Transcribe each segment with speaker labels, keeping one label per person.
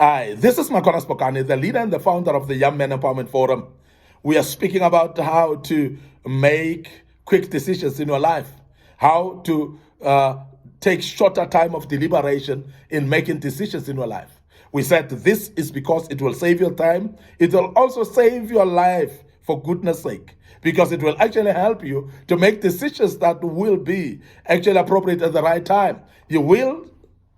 Speaker 1: Hi, this is Micornus Phokane, the leader and the founder of the Young Men Empowerment Forum. We are speaking about how to make quick decisions in your life, how to take shorter time of deliberation in making decisions in your life. We said this is because it will save your time. It will also save your life for goodness sake, because it will actually help you to make decisions that will be actually appropriate at the right time. You will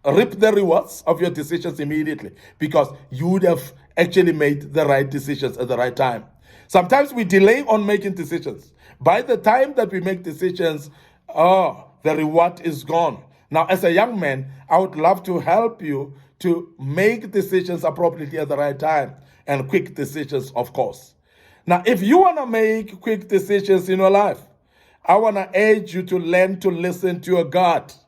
Speaker 1: reap the rewards of your decisions immediately because you would have actually made the right decisions at the right time. Sometimes we delay on making decisions. By the time that we make decisions, the reward is gone. Now, as a young man, I would love to help you to make decisions appropriately at the right time, and quick decisions, of course. Now, if you want to make quick decisions in your life, I want to urge you to learn to listen to your gut,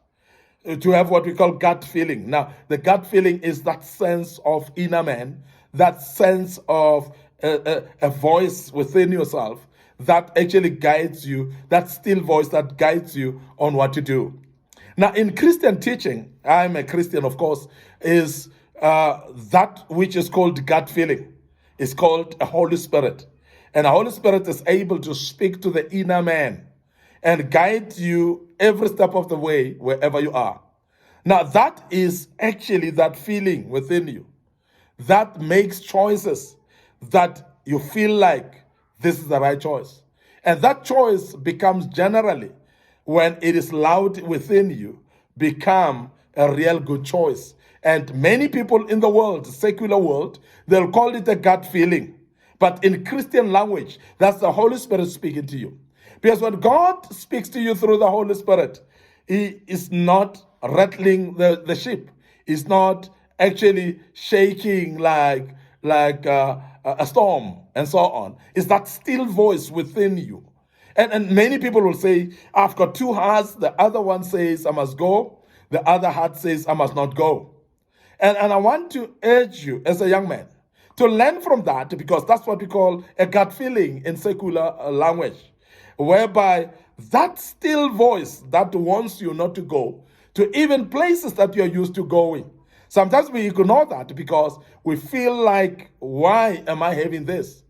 Speaker 1: to have what we call gut feeling. Now, the gut feeling is that sense of inner man, that sense of a voice within yourself that actually guides you, that still voice that guides you on what to do. Now, in Christian teaching, I'm a Christian, of course, is that which is called gut feeling. It's called a Holy Spirit. And the Holy Spirit is able to speak to the inner man and guide you every step of the way wherever you are. Now, that is actually that feeling within you that makes choices that you feel like this is the right choice. And that choice becomes generally, when it is loud within you, become a real good choice. And many people in the world, secular world, they'll call it a gut feeling. But in Christian language, that's the Holy Spirit speaking to you. Because when God speaks to you through the Holy Spirit, He is not rattling the ship. He's not actually shaking like a storm and so on. It's that still voice within you. And many people will say, I've got two hearts. The other one says I must go. The other heart says I must not go. And I want to urge you as a young man to learn from that, because that's what we call a gut feeling in secular language, whereby that still voice that wants you not to go to even places that you're used to going. Sometimes we ignore that because we feel like, why am I having this?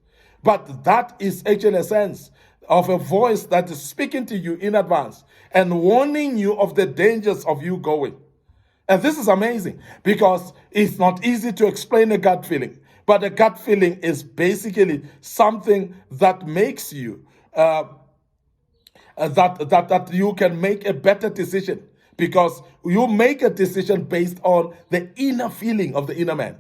Speaker 1: But that is actually a sense of a voice that is speaking to you in advance and warning you of the dangers of you going. And this is amazing because it's not easy to explain a gut feeling. But a gut feeling is basically something that makes you that you can make a better decision, because you make a decision based on the inner feeling of the inner man.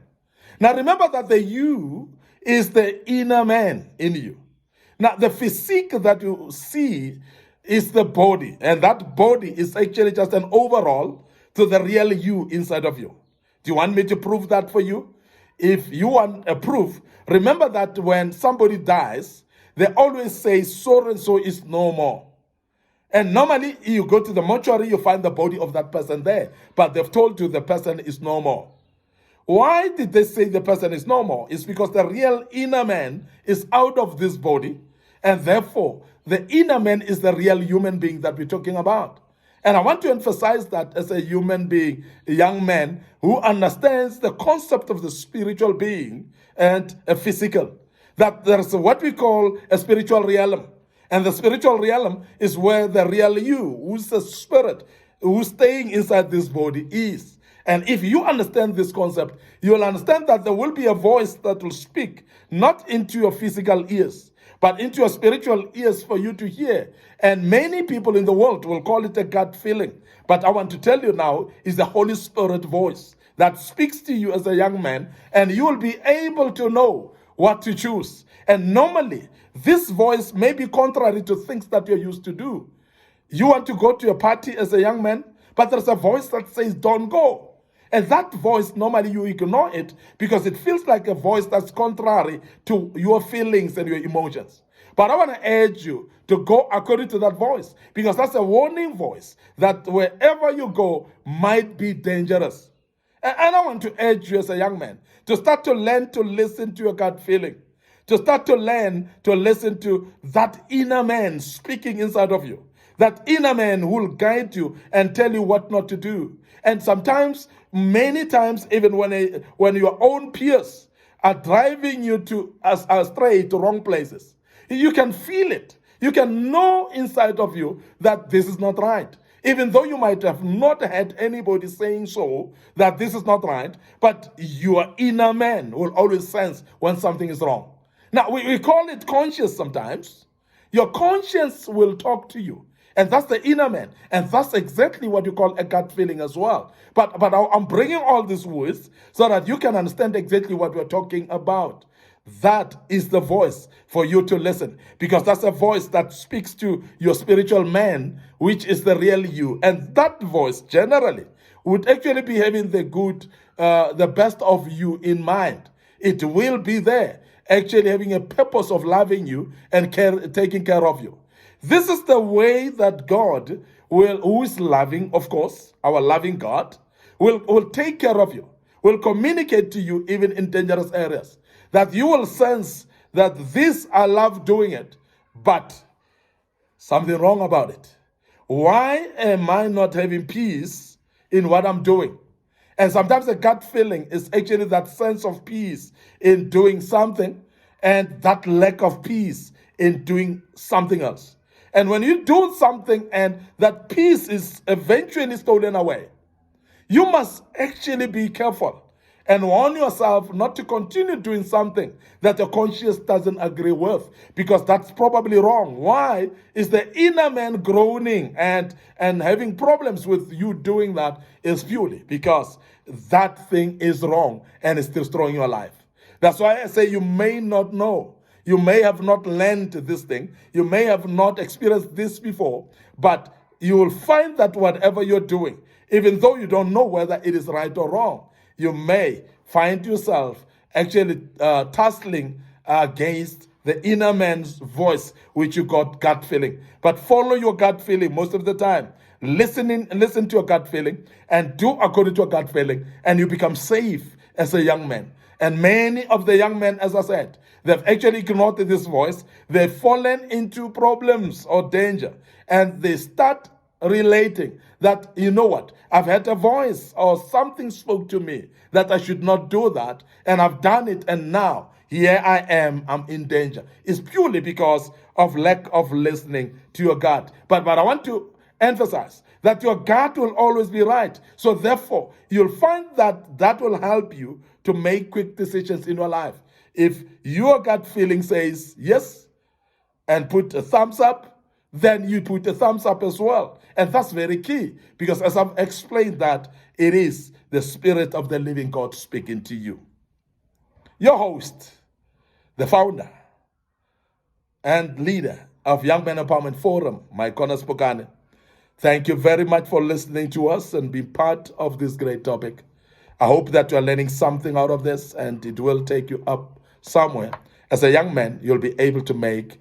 Speaker 1: Now remember that the you is the inner man in you. Now the physique that you see is the body, and that body is actually just an overall to the real you inside of you. Do you want me to prove that for you? If you want a proof, remember that when somebody dies, they always say so and so is no more. And normally you go to the mortuary, you find the body of that person there, but they've told you the person is no more. Why did they say the person is no more? It's because the real inner man is out of this body, and therefore the inner man is the real human being that we're talking about. And I want to emphasize that as a human being, a young man who understands the concept of the spiritual being and a physical, that there's what we call a spiritual realm. And the spiritual realm is where the real you, who's the spirit, who's staying inside this body, is. And if you understand this concept, you'll understand that there will be a voice that will speak, not into your physical ears, but into your spiritual ears for you to hear. And many people in the world will call it a gut feeling. But I want to tell you now, is the Holy Spirit voice that speaks to you as a young man, and you will be able to know what to choose. And normally, this voice may be contrary to things that you're used to do. You want to go to a party as a young man, but there's a voice that says, don't go. And that voice, normally you ignore it because it feels like a voice that's contrary to your feelings and your emotions. But I want to urge you to go according to that voice, because that's a warning voice that wherever you go might be dangerous. And I want to urge you as a young man to start to learn to listen to your gut feeling, to start to learn to listen to that inner man speaking inside of you. That inner man who will guide you and tell you what not to do. And sometimes many times, even when your own peers are driving you to astray to wrong places, you can feel it. You can know inside of you that this is not right. Even though you might have not had anybody saying so, that this is not right, but your inner man will always sense when something is wrong. Now, we call it conscience sometimes. Your conscience will talk to you. And that's the inner man. And that's exactly what you call a gut feeling as well. But I'm bringing all these words so that you can understand exactly what we're talking about. That is the voice for you to listen, because that's a voice that speaks to your spiritual man, which is the real you. And that voice generally would actually be having the best of you in mind. It will be there, actually having a purpose of loving you and taking care of you. This is the way that God who is loving, of course, our loving God, will take care of you, will communicate to you even in dangerous areas, that you will sense that this, I love doing it, but something wrong about it. Why am I not having peace in what I'm doing? And sometimes the gut feeling is actually that sense of peace in doing something and that lack of peace in doing something else. And when you do something and that peace is eventually stolen away, you must actually be careful and warn yourself not to continue doing something that your conscience doesn't agree with, because that's probably wrong. Why is the inner man groaning and having problems with you doing that? Is purely because that thing is wrong and it's destroying your life. That's why I say you may not know. You may have not learned this thing. You may have not experienced this before, but you will find that whatever you're doing, even though you don't know whether it is right or wrong, you may find yourself actually tussling against the inner man's voice, which you got gut feeling. But follow your gut feeling most of the time. Listen to your gut feeling and do according to your gut feeling, and you become safe as a young man. And many of the young men, as I said, they've actually ignored this voice. They've fallen into problems or danger, and they start relating that, you know what, I've had a voice or something spoke to me that I should not do that, and I've done it, and now here I am, I'm in danger. It's purely because of lack of listening to your gut. But I want to emphasize that your gut will always be right. So therefore, you'll find that will help you to make quick decisions in your life. If your gut feeling says yes and put a thumbs up, then you put a thumbs up as well. And that's very key, because as I've explained, that it is the Spirit of the living God speaking to you. Your host, the founder and leader of Young Men Empowerment Forum, Micornus Phokane. Thank you very much for listening to us and being part of this great topic. I hope that you are learning something out of this, and it will take you up somewhere. As a young man, you'll be able to make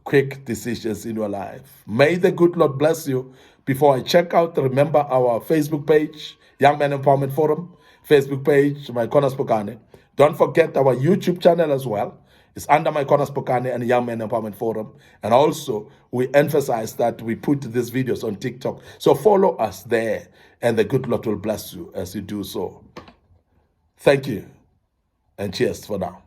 Speaker 1: quick decisions in your life. May the good Lord bless you. Before I check out, remember our Facebook page, Young Men Empowerment Forum, Facebook page, Micornus Phokane. Don't forget our YouTube channel as well. It's under Micornus Phokane and Young Men Empowerment Forum. And also, we emphasize that we put these videos on TikTok. So follow us there, and the good Lord will bless you as you do so. Thank you, and cheers for now.